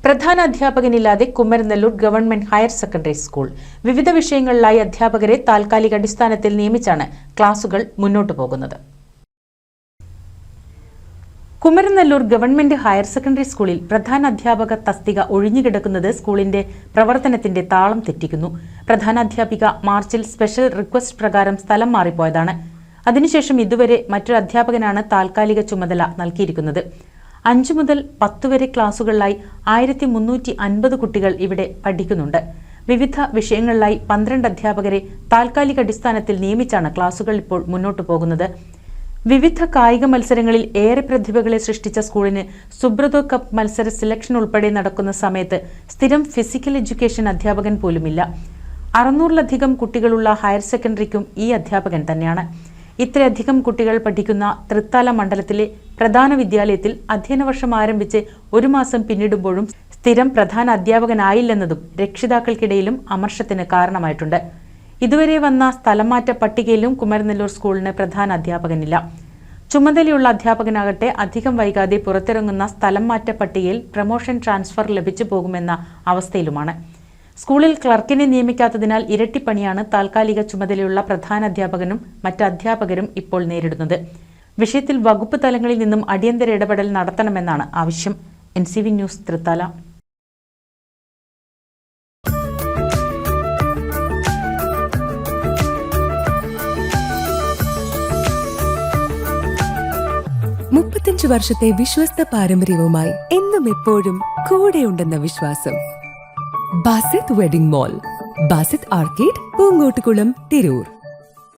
പ്രധാന അധ്യാപകനില്ലാതെ Kumaranellur government higher secondary school. വിവിധ വിഷയങ്ങളിലായി അധ്യാപകരെ താൽക്കാലിക അടിസ്ഥാനത്തിൽ നിയമിച്ചാണ് ക്ലാസുകൾ മുന്നോട്ടു പോകുന്നത്. കുമരനെല്ലൂർ ഗവൺമെന്റ് ഹയർ സെക്കൻഡറി സ്കൂളിൽ പ്രധാന അധ്യാപക തസ്തിക ഒഴിഞ്ഞുകിടക്കുന്നത് സ്കൂളിന്റെ പ്രവർത്തനത്തിന്റെ താളം തെറ്റിക്കുന്നു. പ്രധാനാധ്യാപിക മാർച്ചിൽ സ്പെഷ്യൽ റിക്വസ്റ്റ് പ്രകാരം സ്ഥലം മാറിപ്പോയതാണ്. അതിനുശേഷം ഇതുവരെ മറ്റൊരു അധ്യാപകനാണ് താൽക്കാലിക ചുമതല നൽകിയിരിക്കുന്നത്. 5 മുതൽ 10 വരെ ക്ലാസുകളിലായി 1350 കുട്ടികൾ ഇവിടെ പഠിക്കുന്നുണ്ട്. വിവിധ വിഷയങ്ങളിലായി 12 അധ്യാപകരെ താൽക്കാലിക അടിസ്ഥാനത്തിൽ നിയമിച്ചാണ് ക്ലാസുകൾ ഇപ്പോൾ മുന്നോട്ടു പോകുന്നത്. വിവിധ കായിക മത്സരങ്ങളിൽ ഏറെ പ്രതിഭകളെ സൃഷ്ടിച്ച സ്കൂളിന് സുബ്രതോ കപ്പ് മത്സര സെലക്ഷൻ ഉൾപ്പെടെ നടക്കുന്ന സമയത്ത് സ്ഥിരം ഫിസിക്കൽ എഡ്യൂക്കേഷൻ അധ്യാപകൻ പോലുമില്ല. 600-ലധികം കുട്ടികളുള്ള ഹയർ സെക്കൻഡറിക്കും ഈ അധ്യാപകൻ തന്നെയാണ്. ഇത്രയധികം കുട്ടികൾ പഠിക്കുന്ന തൃത്താല മണ്ഡലത്തിലെ പ്രധാന വിദ്യാലയത്തിൽ അധ്യയന വർഷം ആരംഭിച്ച് 1 മാസം പിന്നിടുമ്പോഴും സ്ഥിരം പ്രധാന അധ്യാപകനായില്ലെന്നതും രക്ഷിതാക്കൾക്കിടയിലും അമർഷത്തിന് കാരണമായിട്ടുണ്ട്. ഇതുവരെ വന്ന സ്ഥലംമാറ്റ പട്ടികയിലും കുമരനെല്ലൂർ സ്കൂളിന് പ്രധാന അധ്യാപകനില്ല. ചുമതലയുള്ള അധ്യാപകനാകട്ടെ അധികം വൈകാതെ പുറത്തിറങ്ങുന്ന സ്ഥലം മാറ്റ പട്ടികയിൽ പ്രമോഷൻ ട്രാൻസ്ഫർ ലഭിച്ചു പോകുമെന്ന അവസ്ഥയിലുമാണ്. സ്കൂളിൽ ക്ലർക്കിനെ നിയമിക്കാത്തതിനാൽ ഇരട്ടിപ്പണിയാണ് താൽക്കാലിക ചുമതലയുള്ള പ്രധാന അധ്യാപകനും മറ്റ് അധ്യാപകരും ഇപ്പോൾ നേരിടുന്നത്. വിഷയത്തിൽ വകുപ്പ് തലങ്ങളിൽ നിന്നും അടിയന്തര ഇടപെടൽ നടത്തണമെന്നാണ് ആവശ്യം. NCV news, Thrithala. വർഷത്തെ വിശ്വസ്ത പാരമ്പര്യവുമായി എന്നും എപ്പോഴും കൂടെയുണ്ടെന്ന വിശ്വാസം. Basith wedding mall, Basith arcade, Poonkottukulam, Tirur.